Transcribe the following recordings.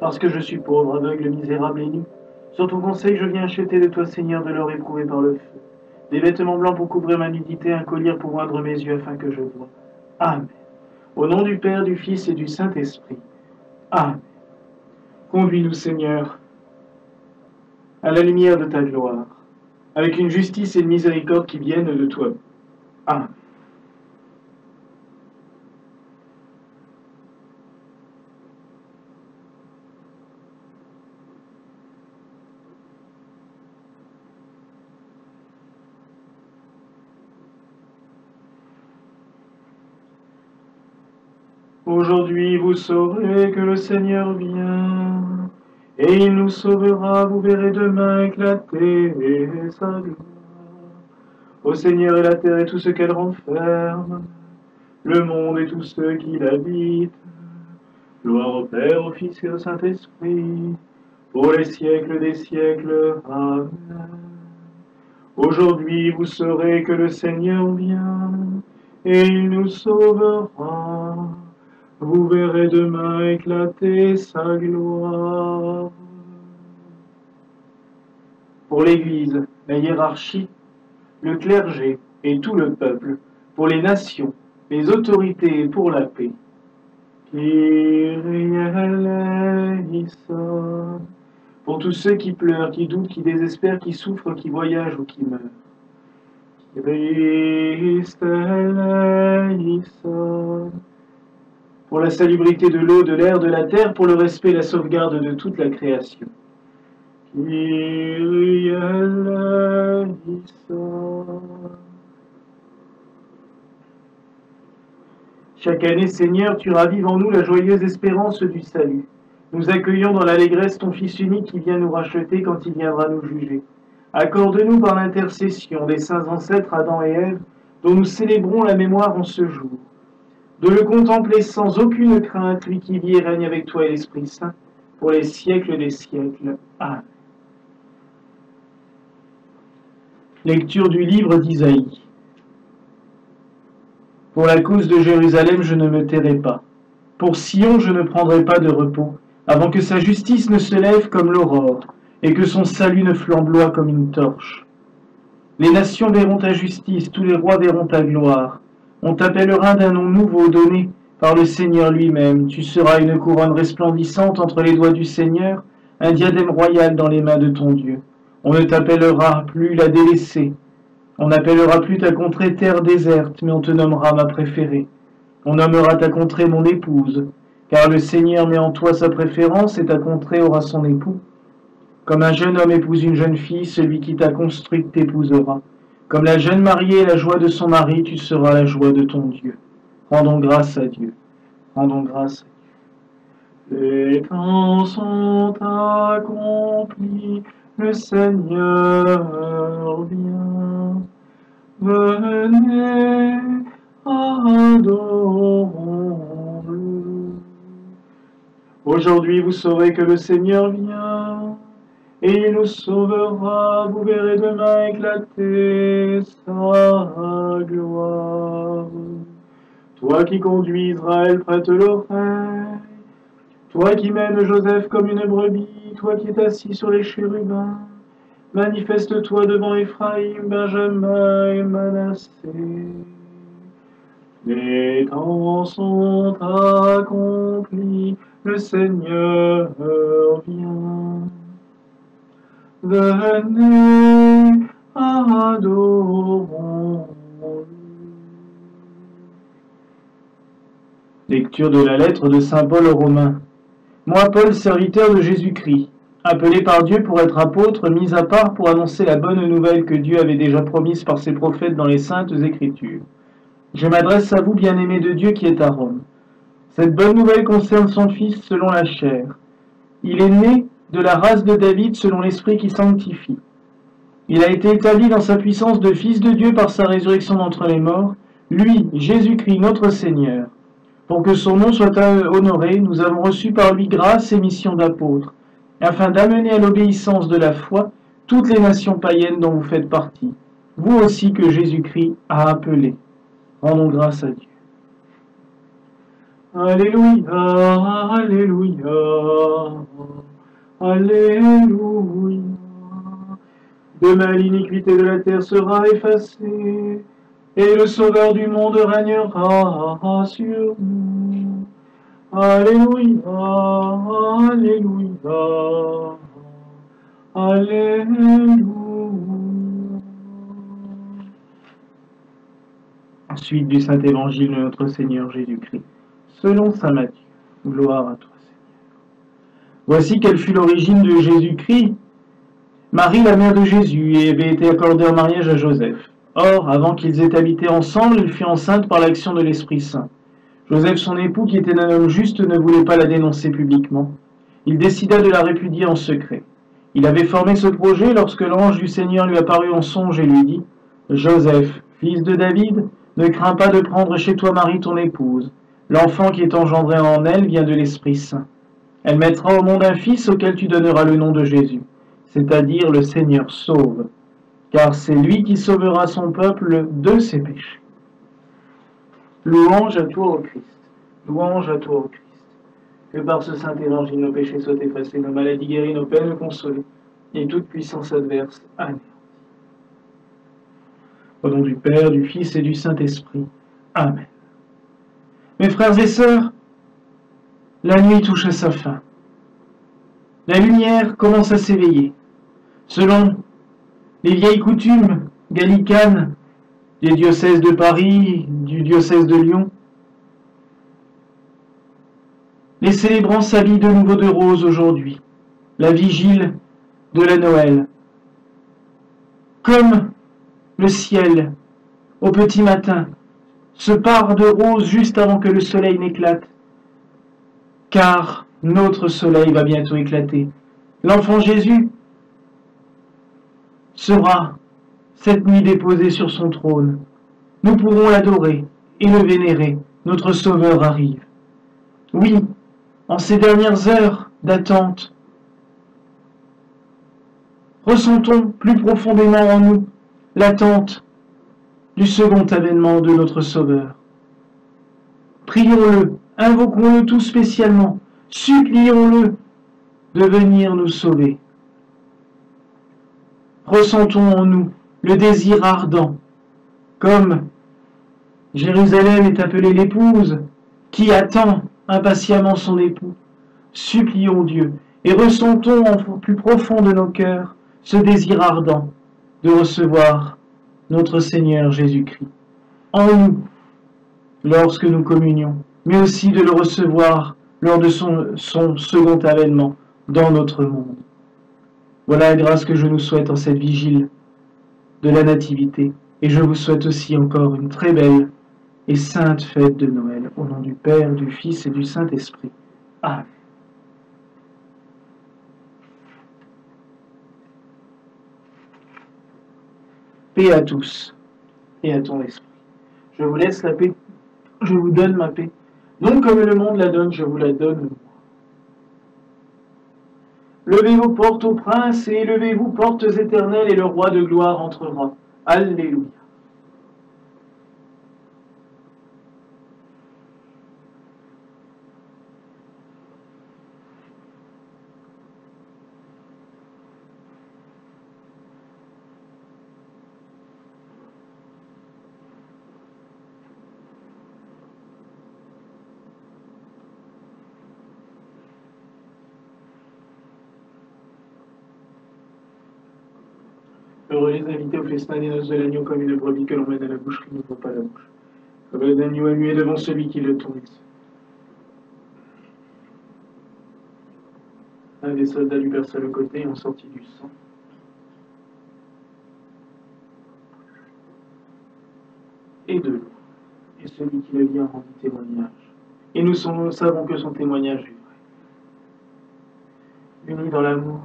parce que je suis pauvre, aveugle, misérable et nu. Sur ton conseil, je viens acheter de toi, Seigneur, de l'or éprouvé par le feu, des vêtements blancs pour couvrir ma nudité, un collier pour oindre mes yeux afin que je voie. Amen. Au nom du Père, du Fils et du Saint-Esprit. Amen. Conduis-nous, Seigneur, à la lumière de ta gloire, avec une justice et une miséricorde qui viennent de toi. Amen. Aujourd'hui, vous saurez que le Seigneur vient, et il nous sauvera, vous verrez demain éclater sa gloire. Au Seigneur est la terre et tout ce qu'elle renferme, le monde et tous ceux qui l'habitent. Gloire au Père, au Fils et au Saint-Esprit, pour les siècles des siècles. Amen. Aujourd'hui, vous saurez que le Seigneur vient, et il nous sauvera. Vous verrez demain éclater sa gloire. Pour l'Église, la hiérarchie, le clergé et tout le peuple, pour les nations, les autorités et pour la paix. Kyrie eleison. Pour tous ceux qui pleurent, qui doutent, qui désespèrent, qui souffrent, qui voyagent ou qui meurent. Christ eleison. Pour la salubrité de l'eau, de l'air, de la terre, pour le respect et la sauvegarde de toute la création. Kyrie eleison. Chaque année, Seigneur, tu ravives en nous la joyeuse espérance du salut. Nous accueillons dans l'allégresse ton Fils unique qui vient nous racheter quand il viendra nous juger. Accorde-nous par l'intercession des saints ancêtres Adam et Ève, dont nous célébrons la mémoire en ce jour, de le contempler sans aucune crainte, lui qui vit et règne avec toi et l'Esprit Saint, pour les siècles des siècles. Amen. Lecture du livre d'Isaïe. Pour la cause de Jérusalem, je ne me tairai pas. Pour Sion, je ne prendrai pas de repos, avant que sa justice ne se lève comme l'aurore, et que son salut ne flamboie comme une torche. Les nations verront ta justice, tous les rois verront ta gloire. On t'appellera d'un nom nouveau donné par le Seigneur lui-même. Tu seras une couronne resplendissante entre les doigts du Seigneur, un diadème royal dans les mains de ton Dieu. On ne t'appellera plus la délaissée. On n'appellera plus ta contrée terre déserte, mais on te nommera ma préférée. On nommera ta contrée mon épouse, car le Seigneur met en toi sa préférence et ta contrée aura son époux. Comme un jeune homme épouse une jeune fille, celui qui t'a construite t'épousera. Comme la jeune mariée est la joie de son mari, tu seras la joie de ton Dieu. Rendons grâce à Dieu. Rendons grâce à Dieu. Les temps sont accomplis, le Seigneur vient. Venez, adorons-le. Aujourd'hui, vous saurez que le Seigneur vient, et il nous sauvera. Vous verrez demain éclater sa gloire. Toi qui conduis Israël, prête l'oreille. Toi qui mènes Joseph comme une brebis, toi qui es assis sur les chérubins, manifeste-toi devant Éphraïm, Benjamin et Manassé. Les temps sont accomplis, le Seigneur vient. Venez, adorons-le. Lecture de la lettre de saint Paul aux Romains. Moi, Paul, serviteur de Jésus-Christ, appelé par Dieu pour être apôtre, mis à part pour annoncer la bonne nouvelle que Dieu avait déjà promise par ses prophètes dans les saintes Écritures. Je m'adresse à vous, bien-aimés de Dieu qui est à Rome. Cette bonne nouvelle concerne son Fils selon la chair. Il est né de la race de David selon l'Esprit qui sanctifie. Il a été établi dans sa puissance de Fils de Dieu par sa résurrection d'entre les morts, lui, Jésus-Christ, notre Seigneur. Pour que son nom soit honoré, nous avons reçu par lui grâce et mission d'apôtre, afin d'amener à l'obéissance de la foi toutes les nations païennes dont vous faites partie, vous aussi que Jésus-Christ a appelé. Rendons grâce à Dieu. Alléluia, Alléluia, Alléluia. Demain l'iniquité de la terre sera effacée, et le Sauveur du monde régnera sur nous. Alléluia, Alléluia, Alléluia. Suite du Saint-Évangile de notre Seigneur Jésus-Christ, selon saint Matthieu. Gloire à toi, Seigneur. Voici quelle fut l'origine de Jésus-Christ. Marie, la mère de Jésus, avait été accordée en mariage à Joseph. Or, avant qu'ils aient habité ensemble, elle fut enceinte par l'action de l'Esprit Saint. Joseph, son époux, qui était un homme juste, ne voulait pas la dénoncer publiquement. Il décida de la répudier en secret. Il avait formé ce projet lorsque l'ange du Seigneur lui apparut en songe et lui dit « Joseph, fils de David, ne crains pas de prendre chez toi Marie ton épouse. L'enfant qui est engendré en elle vient de l'Esprit Saint. Elle mettra au monde un fils auquel tu donneras le nom de Jésus, c'est-à-dire le Seigneur sauve, car c'est lui qui sauvera son peuple de ses péchés. » Louange à toi, ô Christ. Louange à toi, ô Christ. Que par ce saint évangile nos péchés soient effacés, nos maladies guéries, nos peines consolées, et toute puissance adverse anéantie. Au nom du Père, du Fils et du Saint-Esprit. Amen. Mes frères et sœurs, la nuit touche à sa fin. La lumière commence à s'éveiller. Selon les vieilles coutumes gallicanes des diocèses de Paris, du diocèse de Lyon, les célébrants s'habillent de nouveau de rose aujourd'hui, la vigile de la Noël. Comme le ciel, au petit matin, se pare de rose juste avant que le soleil n'éclate, car notre soleil va bientôt éclater. L'enfant Jésus sera cette nuit déposé sur son trône. Nous pourrons l'adorer et le vénérer. Notre Sauveur arrive. Oui, en ces dernières heures d'attente, ressentons plus profondément en nous l'attente du second avènement de notre Sauveur. Prions-le, invoquons-le tout spécialement, supplions-le de venir nous sauver. Ressentons en nous le désir ardent, comme Jérusalem est appelée l'épouse, qui attend impatiemment son époux. Supplions Dieu et ressentons au plus profond de nos cœurs ce désir ardent de recevoir notre Seigneur Jésus-Christ en nous lorsque nous communions, mais aussi de le recevoir lors de son second avènement dans notre monde. Voilà la grâce que je nous souhaite en cette vigile de la Nativité, et je vous souhaite aussi encore une très belle et sainte fête de Noël, au nom du Père, du Fils et du Saint-Esprit. Amen. Paix à tous et à ton esprit. Je vous laisse la paix, je vous donne ma paix. Non comme le monde la donne, je vous la donne. Levez vos portes au prince et élevez-vous portes éternelles et le roi de gloire entrera. Alléluia. Heureux les invités au festin des noces de l'agneau, comme une brebis que l'on mène à la bouche qui n'ouvre pas la bouche. Comme l'agneau est muet devant celui qui le tourne. Un des soldats lui perça le côté et en sortit du sang. Et de l'eau. Et celui qui le vit en rendit témoignage. Et nous savons que son témoignage est vrai. Unis dans l'amour,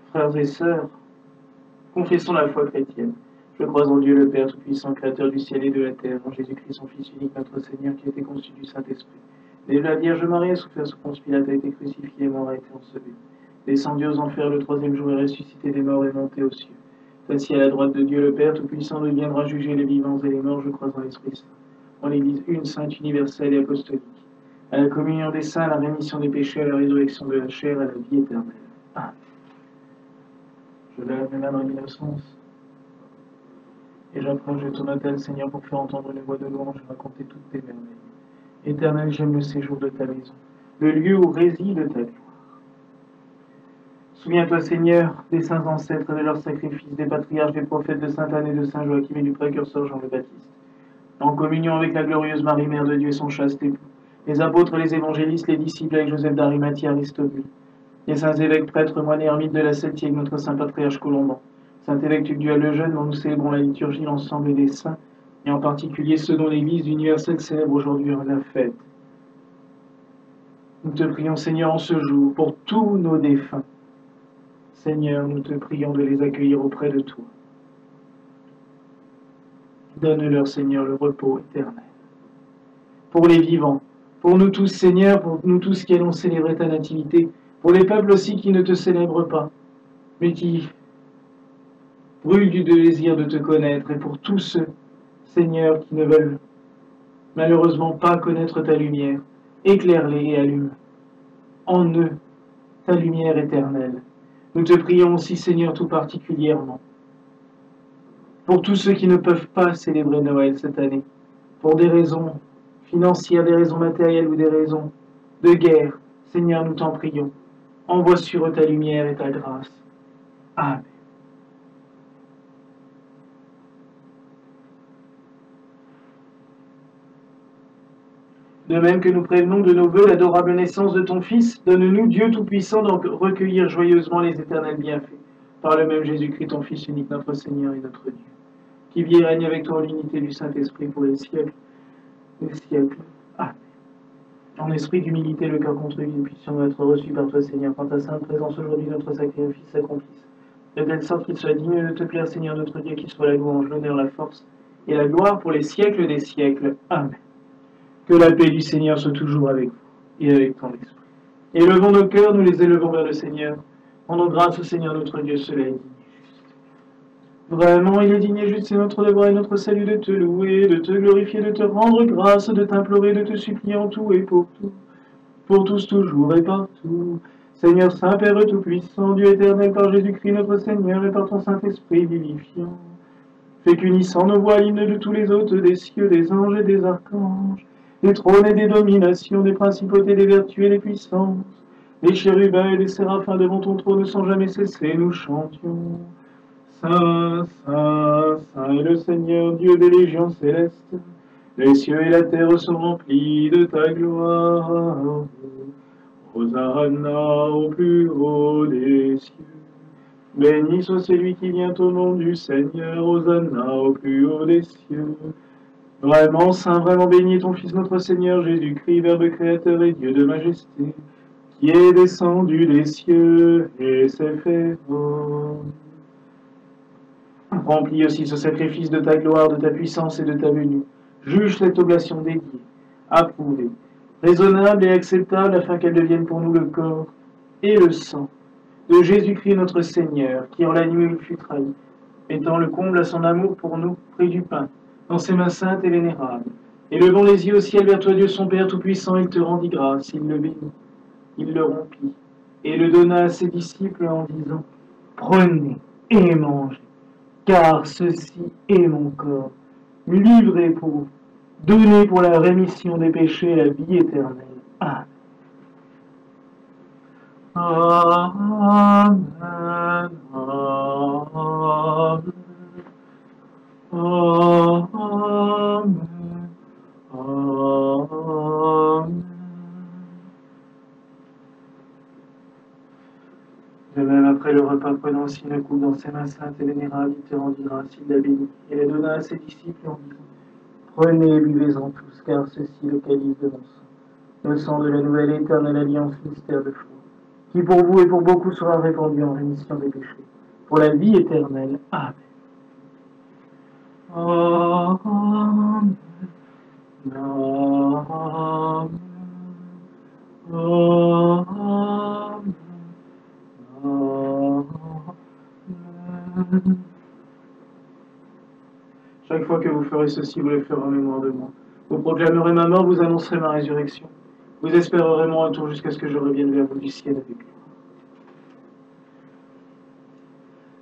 frères et sœurs, confessons la foi chrétienne. Je crois en Dieu le Père Tout-Puissant, Créateur du ciel et de la terre, en Jésus-Christ, son Fils unique, notre Seigneur, qui a été conçu du Saint-Esprit. Né de la Vierge Marie, a souffert sous Ponce Pilate, a été crucifié, mort, a été enseveli. Descendu aux enfers le troisième jour, est ressuscité des morts et monté aux cieux. Assis à la droite de Dieu le Père Tout-Puissant, il viendra juger les vivants et les morts. Je crois en l'Esprit Saint, en l'Église une sainte, universelle et apostolique, à la communion des saints, à la rémission des péchés, à la résurrection de la chair, à la vie éternelle. Amen. Je lève mes mains dans l'innocence et j'approche de ton autel, Seigneur, pour faire entendre une voix de louange et raconter toutes tes merveilles. Éternel, j'aime le séjour de ta maison, le lieu où réside ta gloire. Souviens-toi, Seigneur, des saints ancêtres, de leurs sacrifices, des patriarches, des prophètes, de Sainte Anne et de Saint Joachim et du précurseur Jean le Baptiste. En communion avec la glorieuse Marie, Mère de Dieu et son chaste époux, les apôtres, les évangélistes, les disciples avec Joseph d'Arimathie, Aristobule, les saints évêques, prêtres, moines et ermites de la Septième, notre saint patriarche Colomban, saint évêque Tugdual le Jeune, dont nous célébrons la liturgie, l'ensemble des saints, et en particulier ceux dont l'Église universelle célèbre aujourd'hui la fête. Nous te prions, Seigneur, en ce jour, pour tous nos défunts. Seigneur, nous te prions de les accueillir auprès de toi. Donne-leur, Seigneur, le repos éternel. Pour les vivants, pour nous tous, Seigneur, pour nous tous qui allons célébrer ta nativité, pour les peuples aussi qui ne te célèbrent pas, mais qui brûlent du désir de te connaître, et pour tous ceux, Seigneur, qui ne veulent malheureusement pas connaître ta lumière, éclaire-les et allume en eux ta lumière éternelle. Nous te prions aussi, Seigneur, tout particulièrement pour tous ceux qui ne peuvent pas célébrer Noël cette année, pour des raisons financières, des raisons matérielles ou des raisons de guerre. Seigneur, nous t'en prions. Envoie sur eux ta lumière et ta grâce. Amen. De même que nous prévenons de nos vœux l'adorable naissance de ton Fils, donne-nous, Dieu Tout-Puissant, d'en recueillir joyeusement les éternels bienfaits. Par le même Jésus-Christ, ton Fils unique, notre Seigneur et notre Dieu, qui vit et règne avec toi en l'unité du Saint-Esprit pour les siècles des siècles. Amen. En esprit d'humilité, le cœur contrit, nous puissions être reçus par toi, Seigneur, quand ta sainte présence aujourd'hui, notre sacrifice s'accomplisse. De telle sorte qu'il soit digne de te plaire, Seigneur notre Dieu, qu'il soit la louange, l'honneur, la force et la gloire pour les siècles des siècles. Amen. Que la paix du Seigneur soit toujours avec vous et avec ton esprit. Élevons nos cœurs, nous les élevons vers le Seigneur. Rendons grâce au Seigneur notre Dieu, cela est digne et juste. Vraiment, il est digne et juste, c'est notre devoir et notre salut de te louer, de te glorifier, de te rendre grâce, de t'implorer, de te supplier en tout et pour tous, toujours et partout. Seigneur Saint, Père Tout-Puissant, Dieu éternel, par Jésus-Christ notre Seigneur et par ton Saint-Esprit vivifiant, fais qu'unissant nos voix l'hymne de tous les hôtes des cieux, des anges et des archanges, des trônes et des dominations, des principautés, des vertus et des puissances, des chérubins et des séraphins devant ton trône sans jamais cesser, nous chantions. Saint, Saint, Saint est le Seigneur, Dieu des légions célestes. Les cieux et la terre sont remplis de ta gloire. Hosanna au plus haut des cieux. Béni soit celui qui vient au nom du Seigneur. Hosanna au plus haut des cieux. Vraiment saint, vraiment béni est ton Fils notre Seigneur Jésus-Christ, Verbe créateur et Dieu de majesté, qui est descendu des cieux et s'est fait homme. Remplis aussi ce sacrifice de ta gloire, de ta puissance et de ta venue. Juge cette oblation dédiée, approuvée, raisonnable et acceptable, afin qu'elle devienne pour nous le corps et le sang de Jésus-Christ notre Seigneur, qui en la nuit fut trahi, mettant le comble à son amour pour nous, prit du pain, dans ses mains saintes et vénérables. Et levant les yeux au ciel vers toi, Dieu son Père Tout-Puissant, il te rendit grâce, il le bénit, il le rompit, et le donna à ses disciples en disant, prenez et mangez, car ceci est mon corps, livré pour vous, donné pour la rémission des péchés et la vie éternelle. Amen. Amen. Amen. Amen. Amen. De même, après le repas, prenant aussi une coupe dans ses mains saintes et vénérables, il te rendit grâce, il la bénit, et la donna à ses disciples en disant, prenez et buvez-en tous, car ceci est le calice de mon sang, le sang de la nouvelle et éternelle alliance, mystère de foi, qui pour vous et pour beaucoup sera répandu en rémission des péchés, pour la vie éternelle. Amen. Amen. Amen. Amen. Amen. Chaque fois que vous ferez ceci, vous le ferez en mémoire de moi. Vous proclamerez ma mort, vous annoncerez ma résurrection. Vous espérerez mon retour jusqu'à ce que je revienne vers vous du ciel avec lui.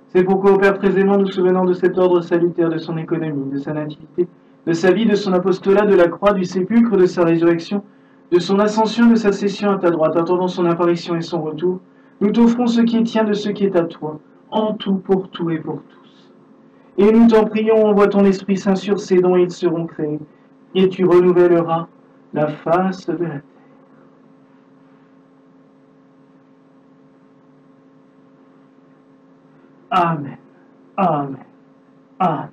C'est pourquoi, au Père très aimant, nous souvenons de cet ordre salutaire, de son économie, de sa nativité, de sa vie, de son apostolat, de la croix, du sépulcre, de sa résurrection, de son ascension, de sa session à ta droite, attendant son apparition et son retour, nous t'offrons ce qui est tien de ce qui est à toi, en tout, pour tout et pour tous. Et nous t'en prions, envoie ton Esprit Saint sur ces dons et ils seront créés, et tu renouvelleras la face de la terre. Amen. Amen. Amen.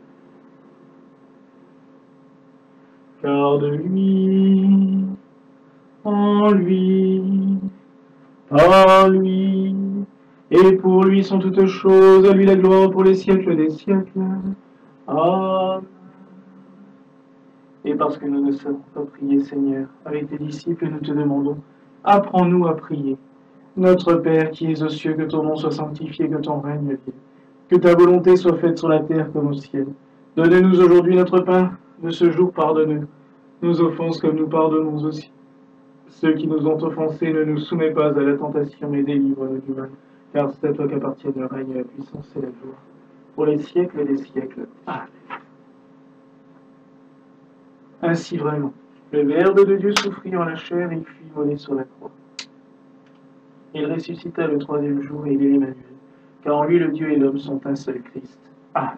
Car de lui, en lui, par lui, et pour lui sont toutes choses, à lui la gloire pour les siècles des siècles. Amen. Et parce que nous ne savons pas prier, Seigneur, avec tes disciples, nous te demandons, apprends-nous à prier. Notre Père qui es aux cieux, que ton nom soit sanctifié, que ton règne vienne, que ta volonté soit faite sur la terre comme au ciel. Donne-nous aujourd'hui notre pain de ce jour, pardonne-nous nos offenses comme nous pardonnons aussi. Ceux qui nous ont offensés, ne nous soumets pas à la tentation, mais délivre-nous du mal. Car c'est à toi qu'appartient le règne, la puissance et la gloire, pour les siècles des siècles. Amen. Ainsi vraiment, le Verbe de Dieu souffrit en la chair et fut immolé sur la croix. Il ressuscita le troisième jour et il est l'Emmanuel, car en lui le Dieu et l'homme sont un seul Christ. Amen.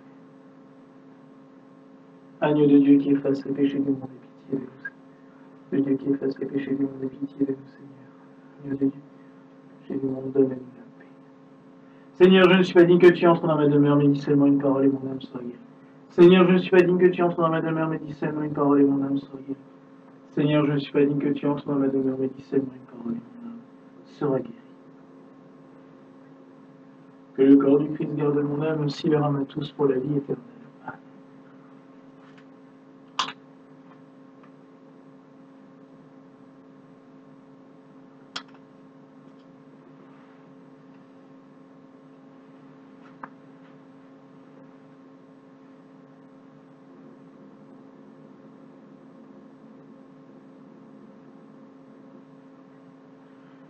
Agneau de Dieu qui efface les péchés du monde, aie pitié de nous. Le Dieu qui efface les péchés du monde, aie pitié de nous, Seigneur. Agneau de Dieu, péché du monde, donne-nous la paix. Seigneur, je ne suis pas digne que tu entres dans ma demeure, mais dis seulement une parole et mon âme sera guérie. Seigneur, je ne suis pas digne que tu entres dans ma demeure, mais dis seulement une parole et mon âme sera guérie. Seigneur, je ne suis pas digne que tu entres dans ma demeure, mais dis seulement une parole et mon âme sera guérie. Que le corps du Christ garde mon âme, aussi le rame à tous pour la vie éternelle. Amen.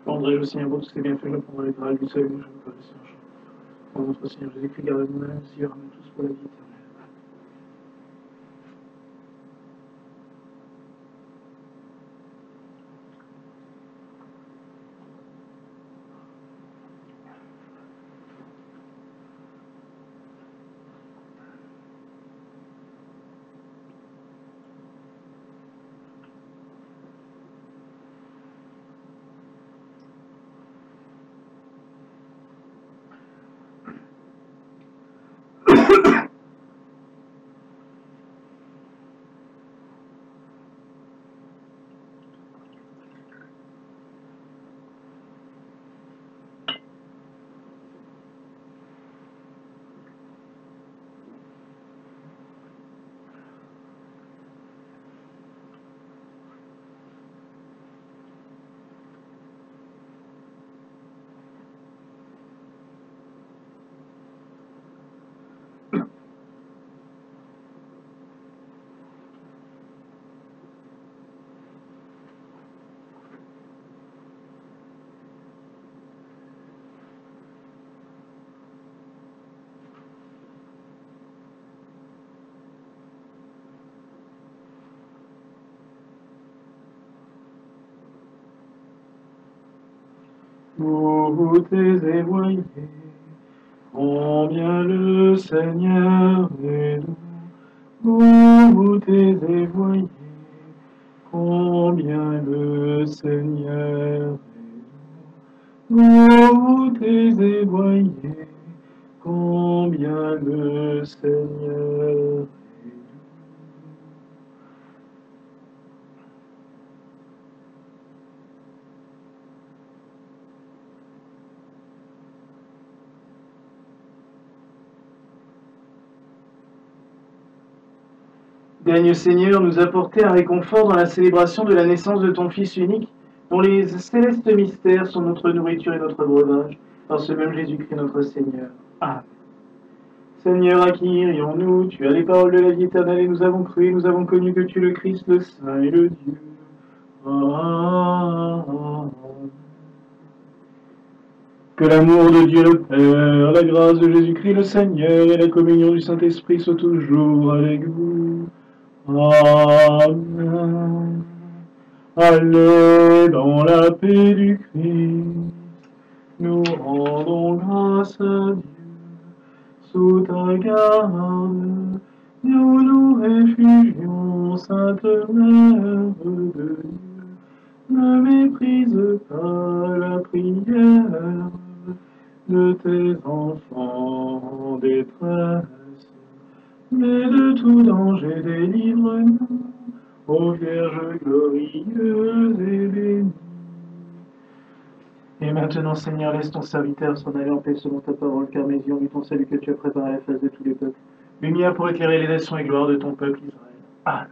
Rendrai-je au Seigneur pour tous ces bienfaits, je prendrai le Graal du seul, je me ferai le Saint-Jean. Pour notre Seigneur Jésus-Christ, garde mon âme, aussi le rame à tous pour la vie éternelle. Goûtez et voyez combien le Seigneur est doux. Goûtez et voyez combien le Seigneur est doux. Goûtez et voyez combien le Seigneur est doux. Daigne, Seigneur, nous apporter un réconfort dans la célébration de la naissance de ton Fils unique, dont les célestes mystères sont notre nourriture et notre breuvage, par ce même Jésus-Christ notre Seigneur. Amen. Seigneur, à qui irions-nous? Tu as les paroles de la vie éternelle et nous avons cru et nous avons connu que tu es le Christ, le Saint et le Dieu Que l'amour de Dieu le Père, la grâce de Jésus-Christ le Seigneur et la communion du Saint-Esprit soient toujours avec vous. Amen. Allez dans la paix du Christ. Nous rendons grâce à Dieu. Sous ta garde, nous nous réfugions, Sainte Mère de Dieu. Ne méprise pas la prière de tes enfants en détresse, mais de tout danger délivre-nous, ô Vierge glorieuse et bénie. Et maintenant, Seigneur, laisse ton serviteur s'en aller en paix selon ta parole, car mes yeux ont vu ton salut que tu as préparé à la face de tous les peuples. Lumière pour éclairer les nations et gloire de ton peuple Israël. Amen.